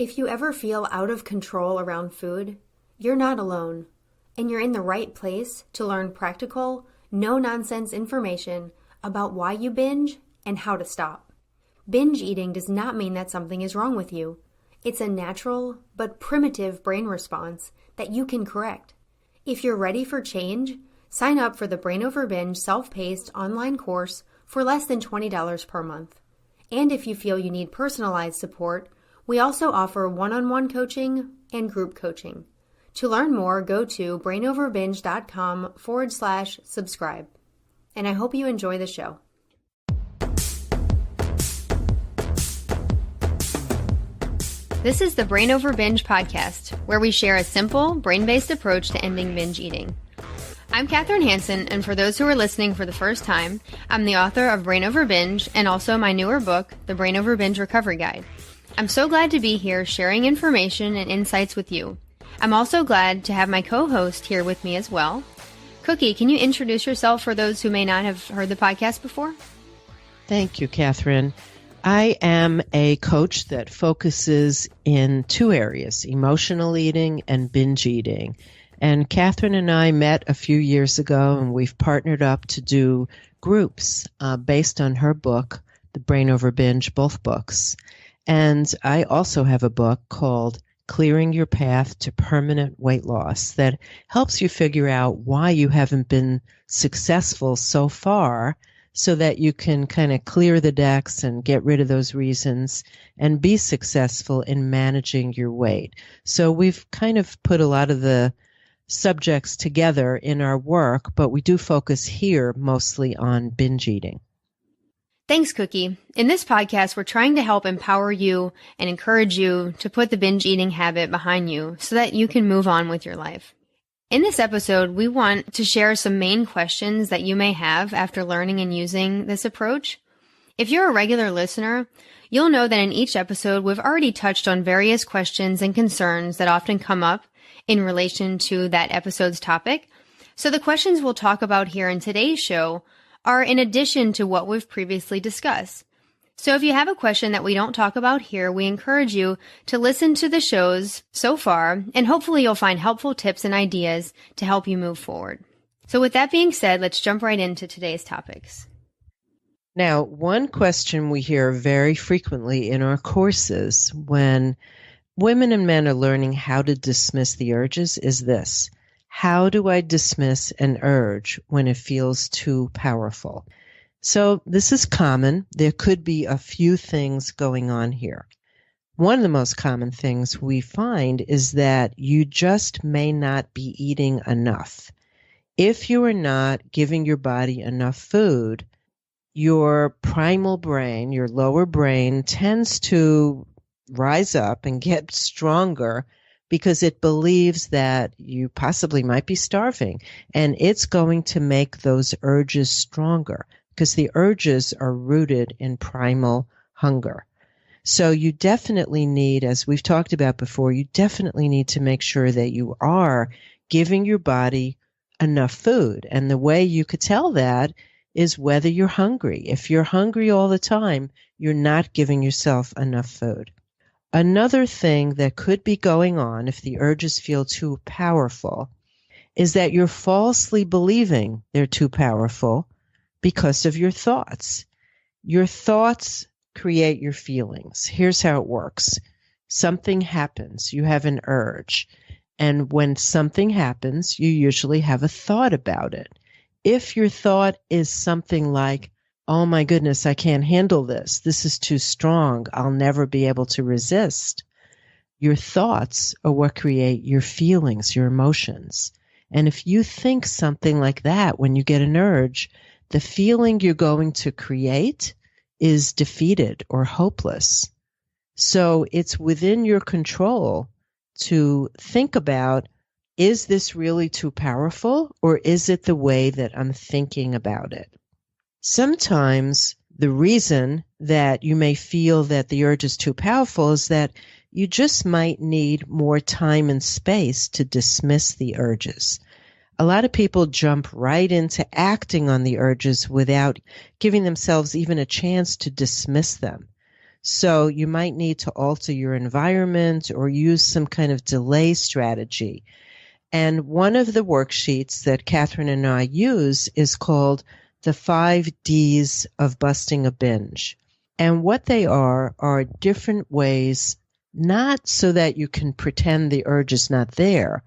If you ever feel out of control around food, you're not alone, and you're in the right place to learn practical, no-nonsense information about why you binge and how to stop. Binge eating does not mean that something is wrong with you. It's a natural but primitive brain response that you can correct. If you're ready for change, sign up for the Brain Over Binge self-paced online course for less than $20 per month. And if you feel you need personalized support, we also offer one-on-one coaching and group coaching. To learn more, go to brainoverbinge.com/subscribe. And I hope you enjoy the show. This is the Brain Over Binge podcast, where we share a simple, brain-based approach to ending binge eating. I'm Kathryn Hansen, and for those who are listening for the first time, I'm the author of Brain Over Binge and also my newer book, The Brain Over Binge Recovery Guide. I'm so glad to be here sharing information and insights with you. I'm also glad to have my co-host here with me as well. Cookie, can you introduce yourself for those who may not have heard the podcast before? Thank you, Kathryn. I am a coach that focuses in two areas, emotional eating and binge eating. And Kathryn and I met a few years ago, and we've partnered up to do groups based on her book, The Brain Over Binge, both books. And I also have a book called Clearing Your Path to Permanent Weight Loss that helps you figure out why you haven't been successful so far so that you can kind of clear the decks and get rid of those reasons and be successful in managing your weight. So we've kind of put a lot of the subjects together in our work, but we do focus here mostly on binge eating. Thanks, Cookie. In this podcast, we're trying to help empower you and encourage you to put the binge eating habit behind you so that you can move on with your life. In this episode, we want to share some main questions that you may have after learning and using this approach. If you're a regular listener, you'll know that in each episode, we've already touched on various questions and concerns that often come up in relation to that episode's topic. So the questions we'll talk about here in today's show are in addition to what we've previously discussed. So if you have a question that we don't talk about here, we encourage you to listen to the shows so far, and hopefully you'll find helpful tips and ideas to help you move forward. So with that being said, let's jump right into today's topics. Now, one question we hear very frequently in our courses when women and men are learning how to dismiss the urges is this: how do I dismiss an urge when it feels too powerful? So this is common. There could be a few things going on here. One of the most common things we find is that you just may not be eating enough. If you are not giving your body enough food, your primal brain, your lower brain, tends to rise up and get stronger because it believes that you possibly might be starving, and it's going to make those urges stronger because the urges are rooted in primal hunger. So you definitely need, as we've talked about before, you definitely need to make sure that you are giving your body enough food. And the way you could tell that is whether you're hungry. If you're hungry all the time, you're not giving yourself enough food. Another thing that could be going on if the urges feel too powerful is that you're falsely believing they're too powerful because of your thoughts. Your thoughts create your feelings. Here's how it works. Something happens. You have an urge. And when something happens, you usually have a thought about it. If your thought is something like, oh my goodness, I can't handle this. This is too strong. I'll never be able to resist. Your thoughts are what create your feelings, your emotions. And if you think something like that when you get an urge, the feeling you're going to create is defeated or hopeless. So it's within your control to think about, is this really too powerful, or is it the way that I'm thinking about it? Sometimes the reason that you may feel that the urge is too powerful is that you just might need more time and space to dismiss the urges. A lot of people jump right into acting on the urges without giving themselves even a chance to dismiss them. So you might need to alter your environment or use some kind of delay strategy. And one of the worksheets that Kathryn and I use is called the 5 Ds of Busting a Binge. And what they are different ways, not so that you can pretend the urge is not there,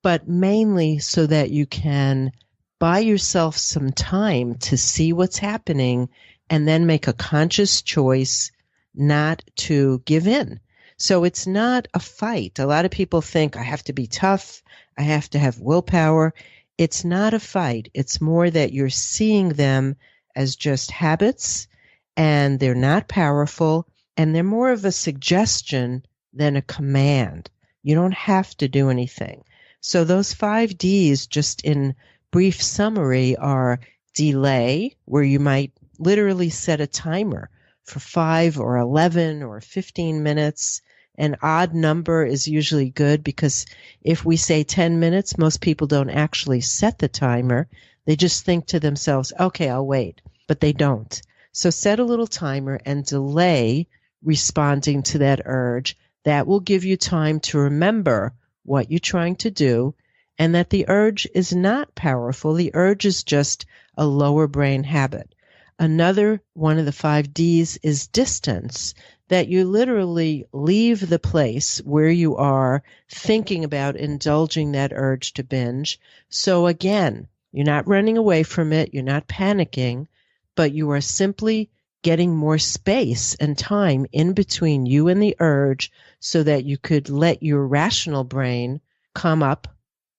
but mainly so that you can buy yourself some time to see what's happening and then make a conscious choice not to give in. So it's not a fight. A lot of people think I have to be tough, I have to have willpower. It's not a fight. It's more that you're seeing them as just habits, and they're not powerful, and they're more of a suggestion than a command. You don't have to do anything. So those 5 Ds, just in brief summary, are delay, where you might literally set a timer for 5 or 11 or 15 minutes. An odd number is usually good because if we say 10 minutes, most people don't actually set the timer. They just think to themselves, okay, I'll wait, but they don't. So set a little timer and delay responding to that urge. That will give you time to remember what you're trying to do and that the urge is not powerful. The urge is just a lower brain habit. Another one of the 5 Ds is distance, that you literally leave the place where you are thinking about indulging that urge to binge. So again, you're not running away from it, you're not panicking, but you are simply getting more space and time in between you and the urge so that you could let your rational brain come up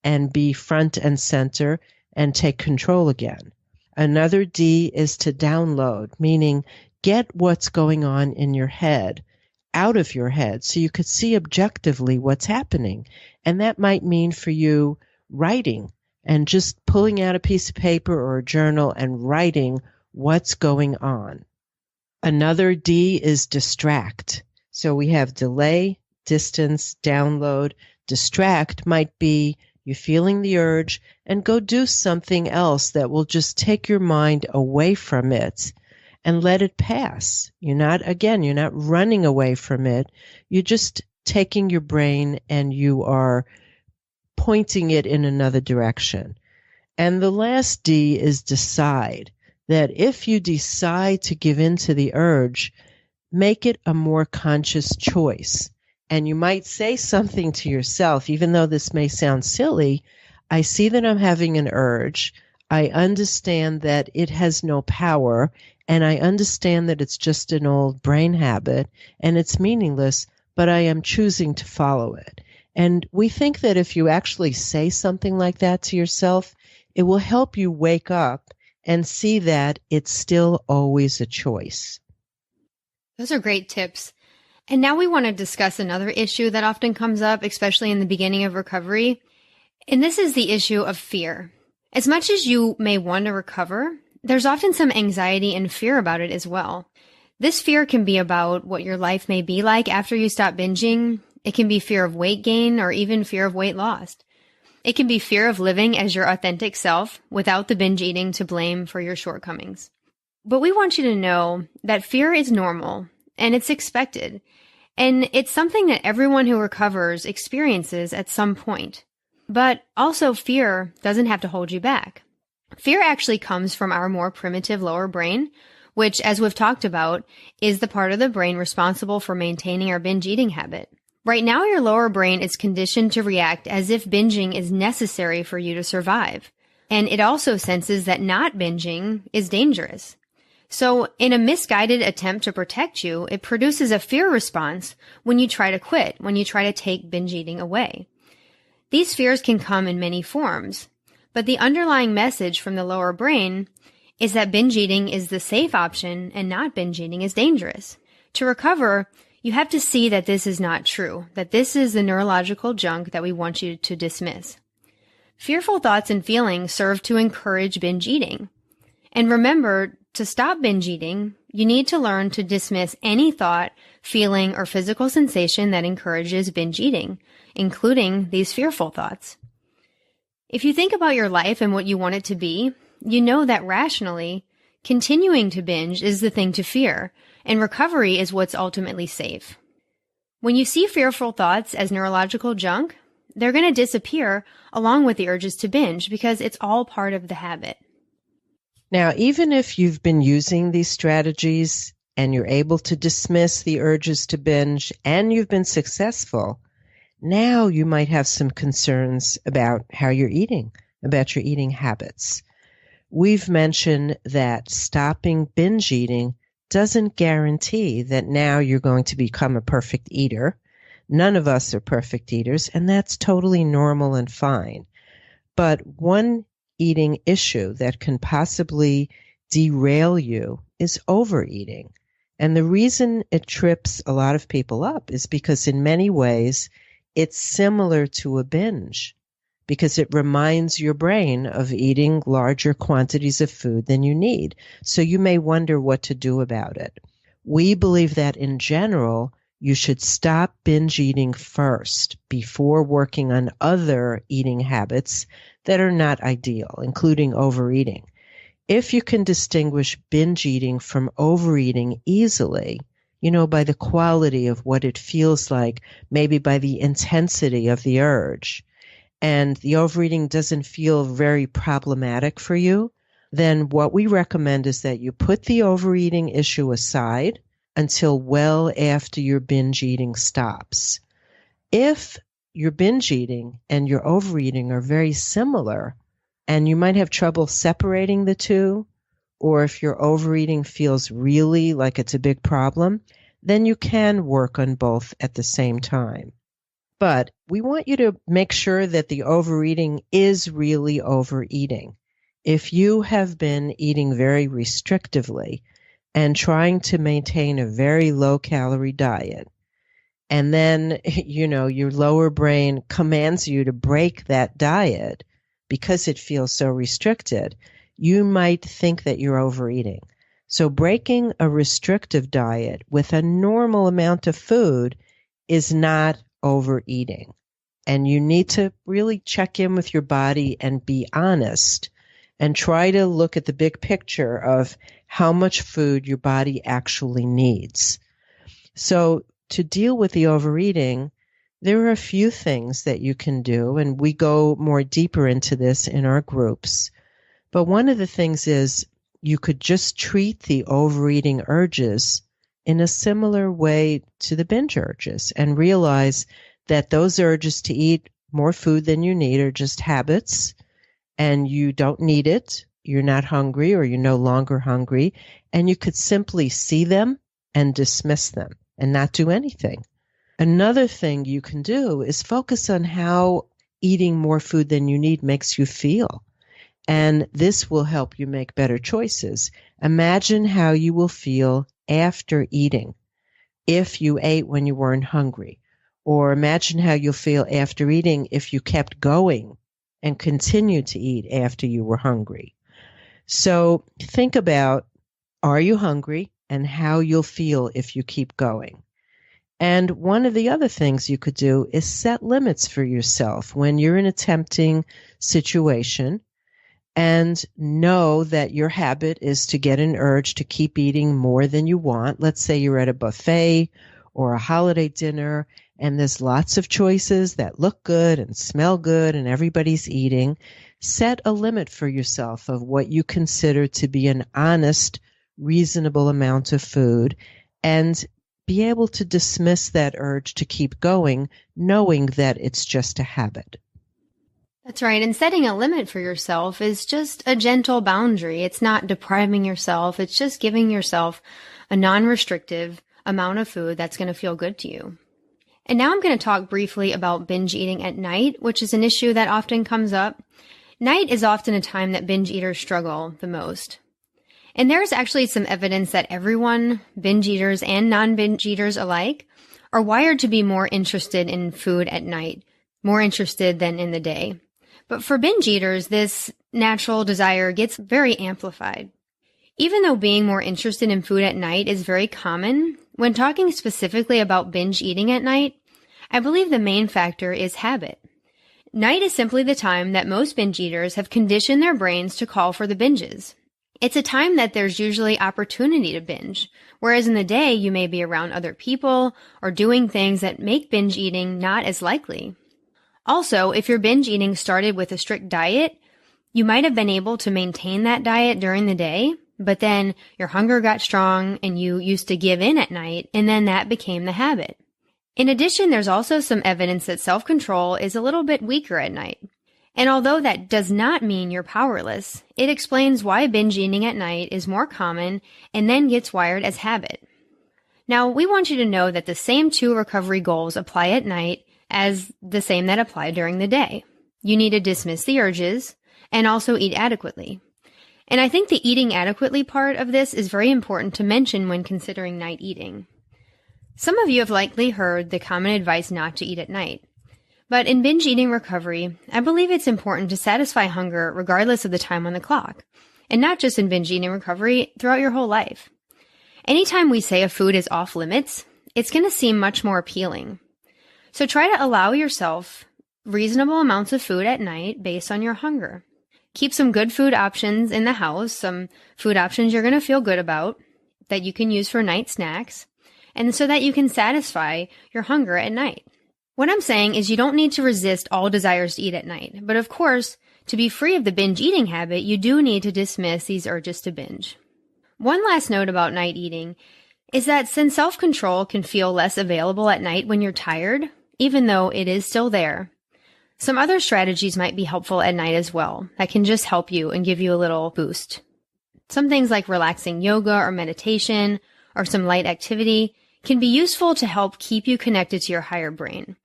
and be front and center and take control again. Another D is to download, meaning get what's going on in your head out of your head so you could see objectively what's happening. And that might mean for you writing and just pulling out a piece of paper or a journal and writing what's going on. Another D is distract. So we have delay, distance, download. Distract might be you're feeling the urge and go do something else that will just take your mind away from it and let it pass. You're not running away from it. You're just taking your brain and you are pointing it in another direction. And the last D is decide. That if you decide to give in to the urge, make it a more conscious choice. And you might say something to yourself, even though this may sound silly, I see that I'm having an urge. I understand that it has no power, and I understand that it's just an old brain habit, and it's meaningless, but I am choosing to follow it. And we think that if you actually say something like that to yourself, it will help you wake up and see that it's still always a choice. Those are great tips. And now we want to discuss another issue that often comes up, especially in the beginning of recovery. And this is the issue of fear. As much as you may want to recover, there's often some anxiety and fear about it as well. This fear can be about what your life may be like after you stop binging. It can be fear of weight gain or even fear of weight loss. It can be fear of living as your authentic self without the binge eating to blame for your shortcomings. But we want you to know that fear is normal and it's expected. And it's something that everyone who recovers experiences at some point. But also fear doesn't have to hold you back. Fear actually comes from our more primitive lower brain, which, as we've talked about, is the part of the brain responsible for maintaining our binge eating habit. Right now, your lower brain is conditioned to react as if binging is necessary for you to survive. And it also senses that not binging is dangerous. So in a misguided attempt to protect you, it produces a fear response when you try to quit, when you try to take binge eating away. These fears can come in many forms, but the underlying message from the lower brain is that binge eating is the safe option and not binge eating is dangerous. To recover, you have to see that this is not true, that this is the neurological junk that we want you to dismiss. Fearful thoughts and feelings serve to encourage binge eating. And remember, to stop binge eating, you need to learn to dismiss any thought, feeling, or physical sensation that encourages binge eating, including these fearful thoughts. If you think about your life and what you want it to be, you know that rationally, continuing to binge is the thing to fear, and recovery is what's ultimately safe. When you see fearful thoughts as neurological junk, they're going to disappear along with the urges to binge because it's all part of the habit. Now, even if you've been using these strategies and you're able to dismiss the urges to binge and you've been successful, now you might have some concerns about how you're eating, about your eating habits. We've mentioned that stopping binge eating doesn't guarantee that now you're going to become a perfect eater. None of us are perfect eaters, and that's totally normal and fine. But one eating issue that can possibly derail you is overeating. And the reason it trips a lot of people up is because in many ways it's similar to a binge, because it reminds your brain of eating larger quantities of food than you need. So you may wonder what to do about it. We believe that in general, you should stop binge eating first before working on other eating habits that are not ideal, including overeating. If you can distinguish binge eating from overeating easily, by the quality of what it feels like, maybe by the intensity of the urge, and the overeating doesn't feel very problematic for you, then what we recommend is that you put the overeating issue aside until well after your binge eating stops. If your binge eating and your overeating are very similar, and you might have trouble separating the two, or if your overeating feels really like it's a big problem, then you can work on both at the same time. But we want you to make sure that the overeating is really overeating. If you have been eating very restrictively and trying to maintain a very low-calorie diet, and then, your lower brain commands you to break that diet because it feels so restricted, you might think that you're overeating. So breaking a restrictive diet with a normal amount of food is not overeating. And you need to really check in with your body and be honest and try to look at the big picture of how much food your body actually needs. So to deal with the overeating, there are a few things that you can do, and we go more deeper into this in our groups. But one of the things is you could just treat the overeating urges in a similar way to the binge urges and realize that those urges to eat more food than you need are just habits and you don't need it. You're not hungry or you're no longer hungry, and you could simply see them and dismiss them and not do anything. Another thing you can do is focus on how eating more food than you need makes you feel. And this will help you make better choices. Imagine how you will feel after eating if you ate when you weren't hungry. Or imagine how you'll feel after eating if you kept going and continued to eat after you were hungry. So think about, are you hungry, and how you'll feel if you keep going. And one of the other things you could do is set limits for yourself when you're in a tempting situation, and know that your habit is to get an urge to keep eating more than you want. Let's say you're at a buffet or a holiday dinner, and there's lots of choices that look good and smell good and everybody's eating. Set a limit for yourself of what you consider to be an honest, reasonable amount of food, and be able to dismiss that urge to keep going, knowing that it's just a habit. That's right. And setting a limit for yourself is just a gentle boundary. It's not depriving yourself. It's just giving yourself a non-restrictive amount of food that's going to feel good to you. And now I'm going to talk briefly about binge eating at night, which is an issue that often comes up. Night is often a time that binge eaters struggle the most. And there's actually some evidence that everyone, binge eaters and non-binge eaters alike, are wired to be more interested in food at night, more interested than in the day. But for binge eaters, this natural desire gets very amplified. Even though being more interested in food at night is very common, when talking specifically about binge eating at night, I believe the main factor is habit. Night is simply the time that most binge eaters have conditioned their brains to call for the binges. It's a time that there's usually opportunity to binge, whereas in the day you may be around other people or doing things that make binge eating not as likely. Also, if your binge eating started with a strict diet, you might have been able to maintain that diet during the day, but then your hunger got strong and you used to give in at night, and then that became the habit. In addition, there's also some evidence that self-control is a little bit weaker at night. And although that does not mean you're powerless, it explains why binge eating at night is more common and then gets wired as habit. Now, we want you to know that the same 2 recovery goals apply at night as the same that apply during the day. You need to dismiss the urges and also eat adequately. And I think the eating adequately part of this is very important to mention when considering night eating. Some of you have likely heard the common advice not to eat at night. But in binge eating recovery, I believe it's important to satisfy hunger regardless of the time on the clock, and not just in binge eating recovery, throughout your whole life. Anytime we say a food is off limits, it's going to seem much more appealing. So try to allow yourself reasonable amounts of food at night based on your hunger. Keep some good food options in the house, some food options you're going to feel good about that you can use for night snacks, and so that you can satisfy your hunger at night. What I'm saying is you don't need to resist all desires to eat at night, but of course, to be free of the binge eating habit, you do need to dismiss these urges to binge. One last note about night eating is that since self-control can feel less available at night when you're tired, even though it is still there, some other strategies might be helpful at night as well that can just help you and give you a little boost. Some things like relaxing yoga or meditation or some light activity can be useful to help keep you connected to your higher brain.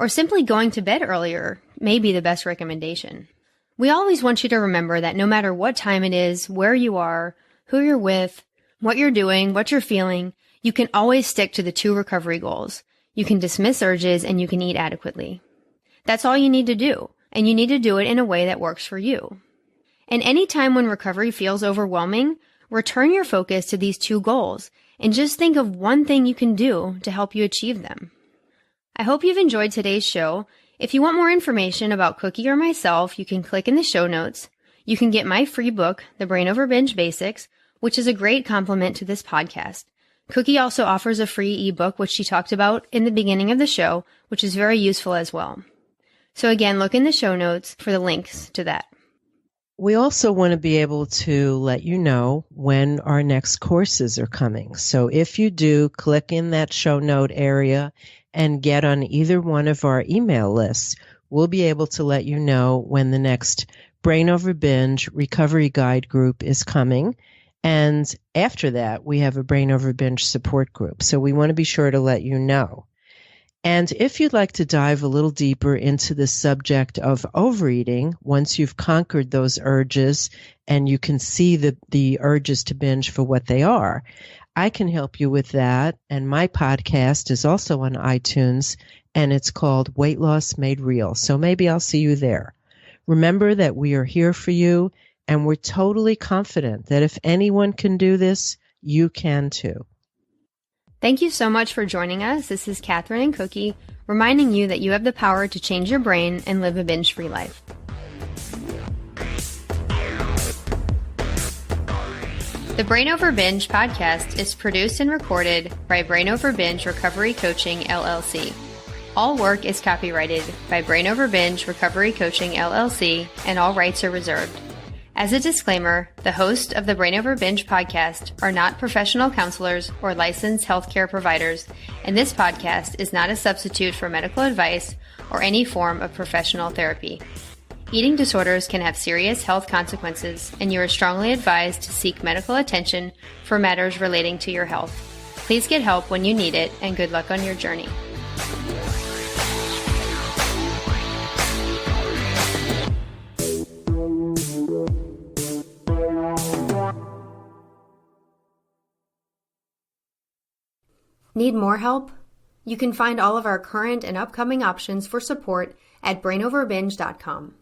Or simply going to bed earlier may be the best recommendation. We always want you to remember that no matter what time it is, where you are, who you're with, what you're doing, what you're feeling, you can always stick to the 2 recovery goals. You can dismiss urges and you can eat adequately. That's all you need to do, and you need to do it in a way that works for you. And any time when recovery feels overwhelming, return your focus to these 2 goals and just think of one thing you can do to help you achieve them. I hope you've enjoyed today's show. If you want more information about Cookie or myself, you can click in the show notes. You can get my free book, The Brain Over Binge Basics, which is a great complement to this podcast. Cookie also offers a free ebook, which she talked about in the beginning of the show, which is very useful as well. So again, look in the show notes for the links to that. We also want to be able to let you know when our next courses are coming. So if you do, click in that show note area and get on either one of our email lists. We'll be able to let you know when the next Brain Over Binge Recovery Guide group is coming. And after that, we have a Brain Over Binge support group. So we want to be sure to let you know. And if you'd like to dive a little deeper into the subject of overeating, once you've conquered those urges and you can see the urges to binge for what they are, I can help you with that. And my podcast is also on iTunes, and it's called Weight Loss Made Real. So maybe I'll see you there. Remember that we are here for you, and we're totally confident that if anyone can do this, you can too. Thank you so much for joining us. This is Kathryn and Cookie, reminding you that you have the power to change your brain and live a binge-free life. The Brain Over Binge podcast is produced and recorded by Brain Over Binge Recovery Coaching, LLC. All work is copyrighted by Brain Over Binge Recovery Coaching, LLC, and all rights are reserved. As a disclaimer, the hosts of the Brain Over Binge podcast are not professional counselors or licensed healthcare providers, and this podcast is not a substitute for medical advice or any form of professional therapy. Eating disorders can have serious health consequences, and you are strongly advised to seek medical attention for matters relating to your health. Please get help when you need it, and good luck on your journey. Need more help? You can find all of our current and upcoming options for support at brainoverbinge.com.